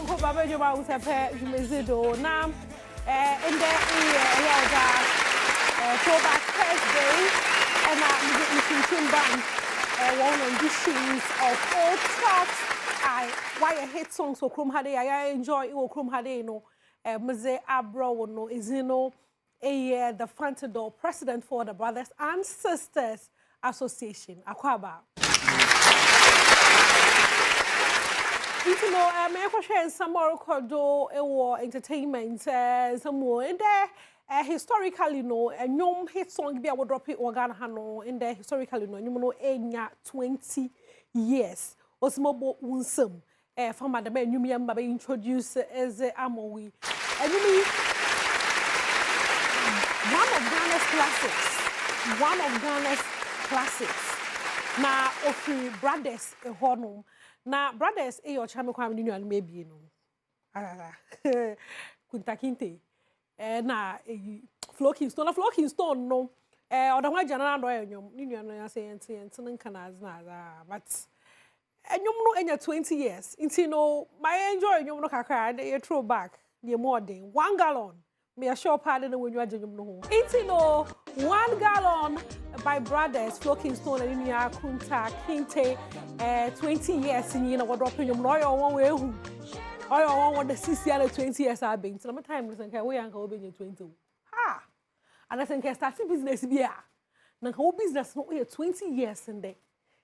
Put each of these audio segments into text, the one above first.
Uncle Badwam Ahosepe, you may say, do now, in the throwback Thursday, and I'm looking band, one of the shoes of all tracks. Why a hit song so Chrome Hade, I enjoy it, Chrome Hade, no, Maze Abro, no, is the front door president for the Brothers and Sisters Association, Akwaba. You know, I'm share some more or entertainment, some more in there. Historically, no, a new hit song be able to drop it organ hano in there. Historically, no, you know, 20 years. Osmobo unsum. From Madame Numiam Baby introduced as Amowi. And you mean one of Ghana's classics. One of Ghana's classics. Now, of Brothers a honor. Now, Brothers, your channel crime union maybe no. Kuntakinte. Na Flowking stone no. Or the white general union saying canals but and you know in your 20 years. Into no my enjoy you know kakra they throw back the more than 1 gallon. Me a sure pardon when you are doing no. Into no 1 gallon by Brothers Flowking Stone and Inya Kunta Kinte 20 years in you know what dropping your lawyer one way who or one the 60 and 20 years I've been. So my time listen can we and go be 20. Ha! And I think I started business be now whole business no 20 years in there.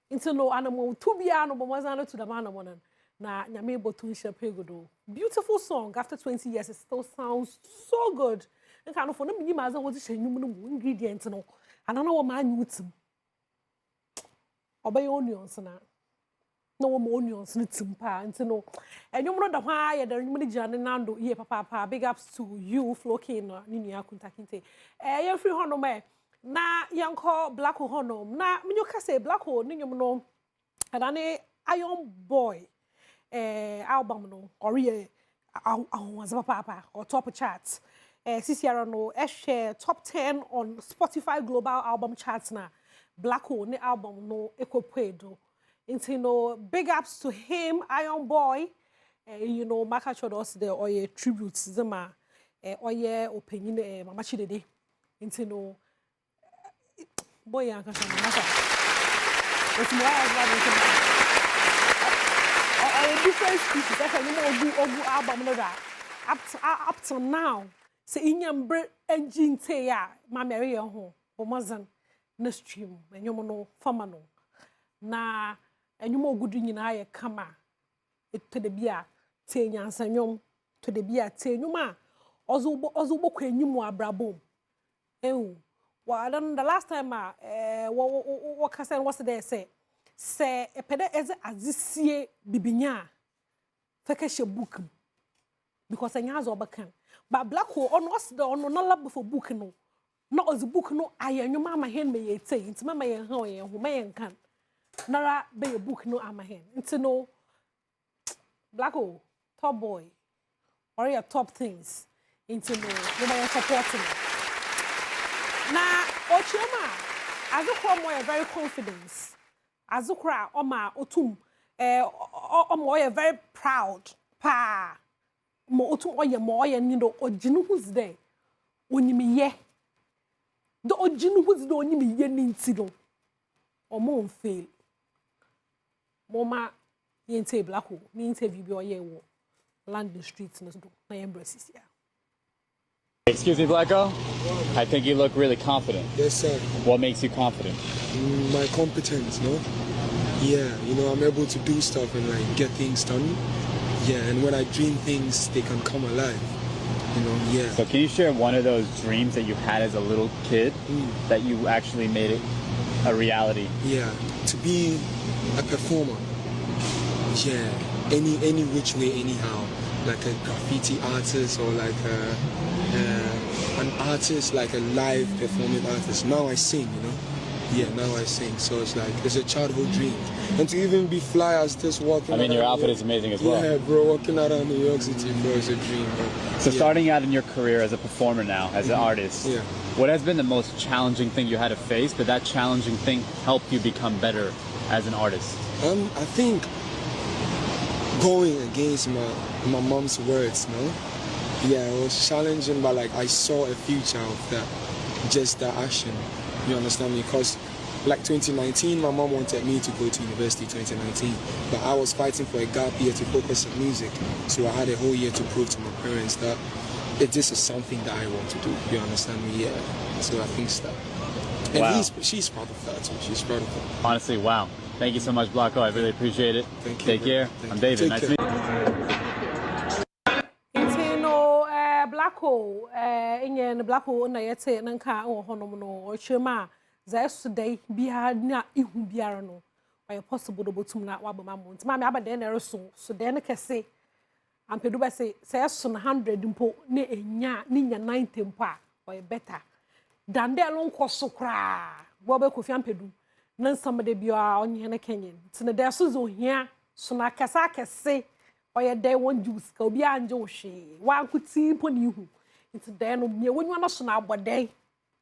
Into no animal to be animal was to the man one na nyame botu shepegodo. Beautiful song after 20 years it still sounds so good. And kind of for them you what is ingredient no. And I know what man use obey onions na. No more onions need timpa and no. And you know the why the many journey nando ye papa big ups to you Flowking Ninia Kuntakinte. You free hono me. Na yanko black hono na minyoka say black ho ni no adane Iron Boy album no or ye papa or top charts CCR no share top 10 on Spotify global album charts na black ho ni album no ekopedo into no big ups to him Iron Boy you know maka chodos the or ye tributes zema or ye opinion mama chidede into no boy, I can't say it's more different species. I can do album up to now. Say in your engine say ya, my Mary home, or Mazan, no stream, and you know, famano. Na, and you more good in I come it to the beer, 10 years and young to the beer, 10 you ma. Ozubo when you more brabo. Well, the last time what Cassan was there say a peda as this year bibinya fekeshe book because I has overcome. But black hole on us the on no lab for book no. Not as book no I and your mama hand me say it's mama and how who may can. Nara be a book no am hand. It's no black hole, top boy, or your top things into no supporting. Na Ochema, as a crowd, more very confident. As a crowd, Oma Otum, more very proud. Pa, more Otum or your more and you know, or Jinu who's there. When you me ye, the Ojinu who's the only me ye ninsido, or more fail. Moma, ye say black hole, me interview your ye war, land the streets, no, my embraces here. Excuse me, Blacko? I think you look really confident. Yes, sir. What makes you confident? My competence, no? Yeah, you know, I'm able to do stuff and like get things done. Yeah, and when I dream things, they can come alive. You know, yeah. So can you share one of those dreams that you had as a little kid that you actually made it a reality? Yeah, to be a performer. Yeah, any which way, anyhow. Like a graffiti artist or like an artist, like a live performing artist. Now I sing, you know. Yeah, now I sing. So it's like, it's a childhood dream. And to even be fly as this walking I mean, your outfit is amazing as well. Yeah, bro, walking around New York City, bro, is a dream, bro. So starting out in your career as a performer now, as an artist, yeah. What has been the most challenging thing you had to face, but that challenging thing helped you become better as an artist? I think going against my mom's words, no? Yeah, it was challenging, but like I saw a future of that, just that action. You understand me? Because like 2019, my mom wanted me to go to university 2019, but I was fighting for a gap year to focus on music. So I had a whole year to prove to my parents that this is something that I want to do. You understand me? Yeah. So I think that. And wow. She's proud of that too. She's proud of that. Honestly, wow. Thank you so much, Blocko. I really appreciate it. Thank you. Take care. I'm David. Nice to meet you. Blacko, in Blacko, na yete nanka o honom no o chema za yesterday bia na ihu biara no why possible do botum na wabama mo ntima me abade na reso so de ne kese ampedu be say so 100 mpo na enya ni nya 90 mpo a why better than de lo nkoso kra bo be kofi ampedu na nsam de bia onye ne kenyen tine de so zo hia so na kasa kese oye day one juice ka obi anje ohwe wa nkuti mpo ni hu nti de no me wonwa no so na abodai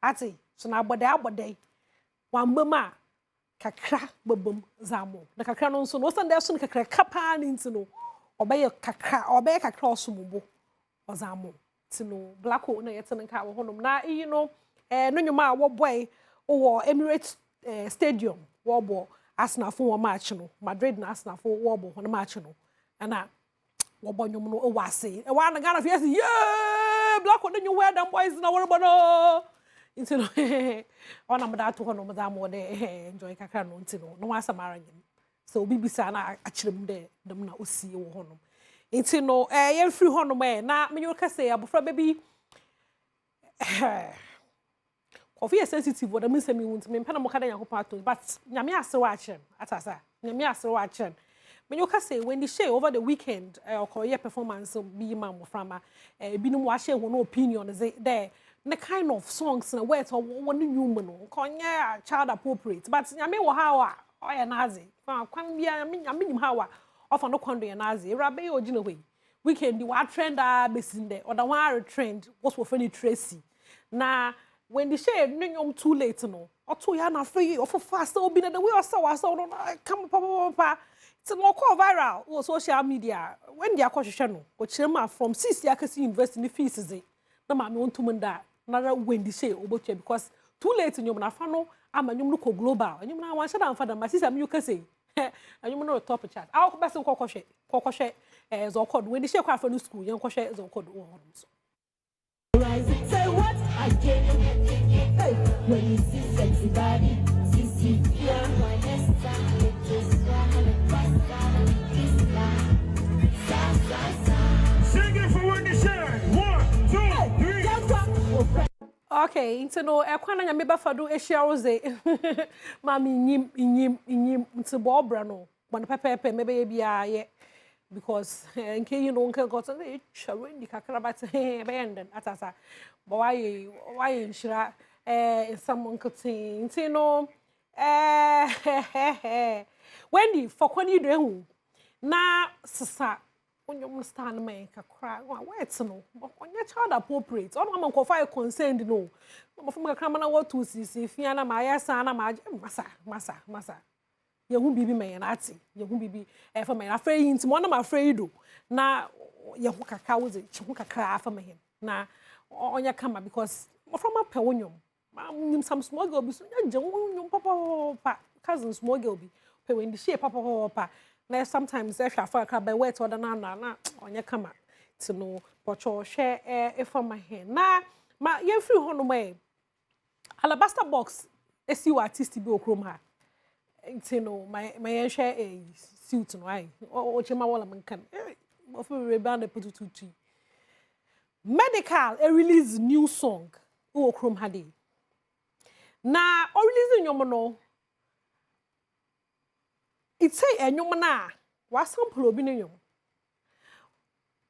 ati so na abodai wa mbama kakra babam zamo na kakra no so no san de so na kakra kapa ni nti no obeye kakra osumubo ozamo ti no Blacko na yete nka wo honom na you know no nyuma wo boy wo Emirates Stadium wo bo Arsenal fo wo match no Madrid na Arsenal fo wo bo hono match no ana wobonyum no wase e wa na Ghana fiesi yeah Blacko no nyu them boys na worbo no into no ona mda to hono mda mo de enjoy kakra no ntino no wasamara nyim so bibisa na akirem de dem na osie wo hono ntino ye free hono na menyo kase abofra baby coffee is sensitive what am say me wont me mpana mo kada yakopon ato but nyame ase wa akirem atasa nyame ase wa akirem when you can say Wendy Shay over the weekend or your performance be mom from binum wa share one opinion is there the kind of songs and words or one human konya child appropriate but nyame wo how or ya nazi kwan bia nyame how of no kwando ya nazi rabe ogina we weekend you are trend besin there or the one trend what's for any Tracy na Wendy Shay nyom too late no or too ya na free or for fast obi na the way or so no come papa it's more viral on social media when they are no go from 6 years university ni fees is na ma me wontum nda na Wendy Shay obotua because too late nyom na fa no ama nyom no ko global nyom na wan shada mfa da ma sister me you can say nyom no top chat aw ko bese kokoshe zo code Wendy Shay kwa fa no school yen kokoshe zo code wo hono so say what I get hey when you see sexy body see yeah my next Sing it for Wendy Shay. 1, 2, 3. Okay, into no ekwana nya meba fado ehia roze. Mami nyim nti bo obra no. Bon pepepe mebe bia ye because nke you know nke got say Wendy kakra but be end atasa. But why nshira someone could say nti no Wendy for kwani do ehu na sisa onyom stand man kakra wa wet no onye child appropriate ono am nkofa e concerned no mo fam kakra na what to see fia na ma yesa na ma masa ye hu bibi me na ati ye hu bibi fa me na frey nti mo na ma frey do na ye hu kakra wo ze chi hu kakra fa me na onye kama because mo fam apɛ onyom ma nim some small girl bi so nya onyom papa cousin small girl bi pe Wendy Shay papa na sometimes if you for by wait or na onye kama to no pocho share if for my hand na ma ye free ho no mai alabaster box esi wa artist bi okrom ha nti no my share a suit no ai o chema wala mankan of rebound the pututu Medikal release new song okrom ha dey na o release nyom no it's say enyum na wa sample obi nenyum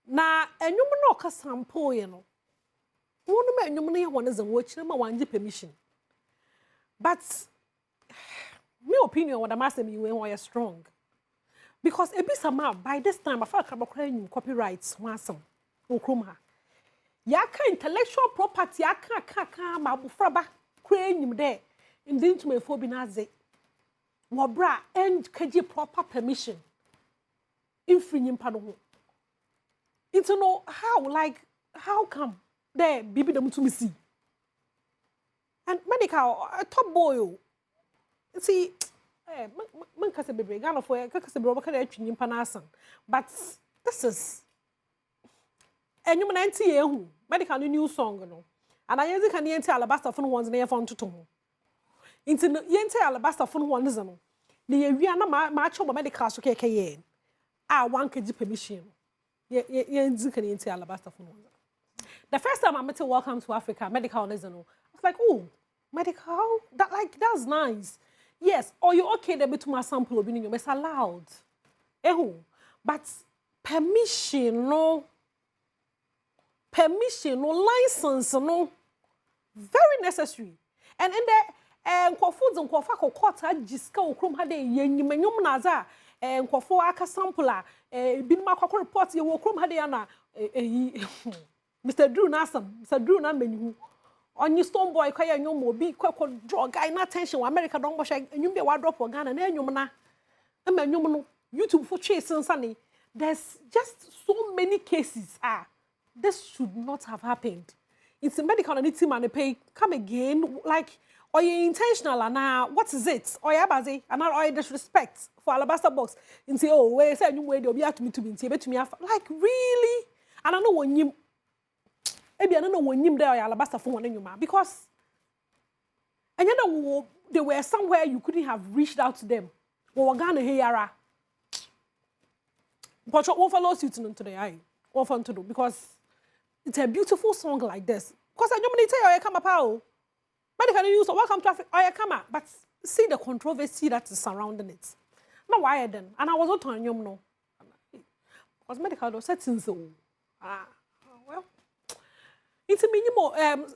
na enyum na ka sample ye no wonu ma enyum na ye wona zan wo kire ma wanje permission but my opinion what am asking you when you strong because ebi sama by this time afa ka bakra enyum copyrights ho asem okrom ha ya ka intellectual property aka ma bufra ba kra enyum de ndintu me fo bi na ze Wabra and kaji proper permission. infringing pardon. Into know how come there baby them to me see. And Medikal a top boy. See, man kase bebre Ghana for kase bebre ka dey twin panasan. But this is enyum 90 yehu Medikal new song no. And I yanzu kan yente alabaster phone ones na yefon toto ho. Into yente alabaster phone ones no. Na ye wi na ma cho Medikal so keke ye. One kg permission. Yanzu kan yente alabaster phone ones. The first time I met Welcome to Africa, Medikal is no. I was like, "Oh, Medikal, that's nice." Yes, or you okay there to my sample of you it's allowed. But permission, no, license, no, very necessary. And in there, foods and quafa quarter, jiska or chrome had a yenyum naza, and quafo aka sampler, bin my report, you will chrome hadiana, Mr. Drew Nassam, Mr. Drew Namen. On your stone boy, kaya no more be quick draw guy not attention. America don't wash and you be a wardrobe or gun and then you YouTube for chase and sunny. There's just so many cases. This should not have happened. It's a medical and it's him and they pay come again. Like, or you intentional and now what is it? Or you bazy and now or disrespect for alabaster box. And say, oh, where say you way they'll be at me to be to me like really? And I know when you maybe I don't know when you there alabaster phone on you man because and you know they were somewhere you couldn't have reached out to them. Or Ghana here but what follow suit today I what fun to do because it's a beautiful song like this. Because I don't tell you I come up Medical use Welcome to Africa I come up but see the controversy that is surrounding it. Now why then? And I was not on you no. Because Medical settings so well it's a minimum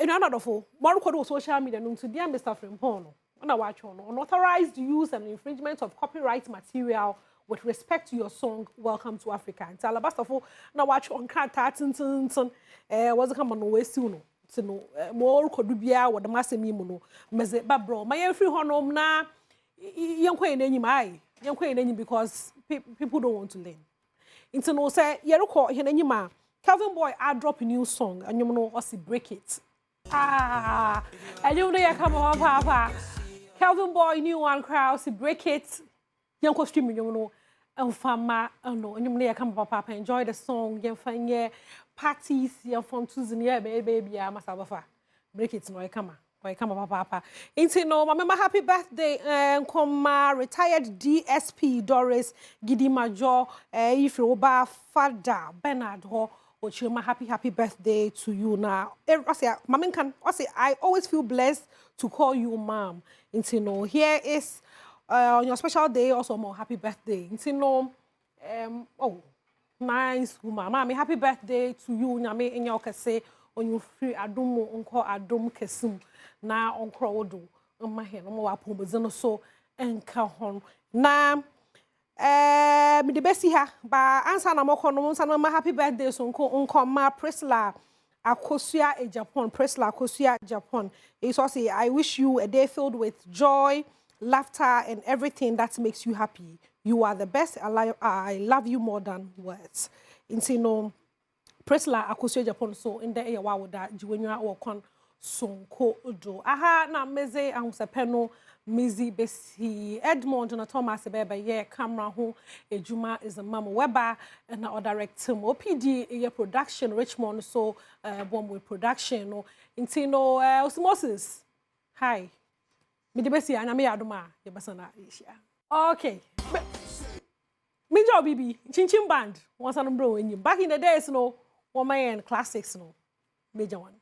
in another for more social media to dear Mr. Frimpon. On a watch on unauthorized use and infringement of copyright material with respect to your song Welcome to Africa. And alabaster for now watch on Cartatin was a common way soon. To know more could be what the master mimono, Meze Babro. My free honor na young queen any my young queen any because people don't want to learn. Into no say Yeroko any ma. Kelvynboy I drop a new song and you know what's break it. And you know you come on papa. Kelvynboy new one crowd break it. Young costume you know and fama no and you know you come papa enjoy the song young fan parties your phone Tuesday yeah baby I must have break it no come papa. Into no mama happy birthday come retired DSP Doris Gidi Major if you ba father Bernard ho Ochima, happy birthday to you now. I say, Mama can I always feel blessed to call you mom. You know, here is on your special day also more happy birthday. You know, oh, nice woman. Mommy, happy birthday to you. Nyame in your kase on you free Adom uncle Adom kesum. Na uncle odo. My hand, no more apomazano so enka na. Me the best here, but answer na moko no nsa no ma happy birthday so nko ma Priscilla Akosua Japan Priscilla Akosua Japan. It's also I wish you a day filled with joy, laughter and everything that makes you happy. You are the best. I love you more than words. Inti no Priscilla Akosua Japan so in the area wa da jiwenwa wakon sonko do. Aha na meze Ahosepe no Mizi Besi Edmond and Thomas Bebe yeah camera who Ejuma is a mama Weber and our director OPD a production Richmond so bomb with production no intino osmosis hi me the best and me adoma ye basana okay me job bibi chin band once and bro back in the days no woman classics no major one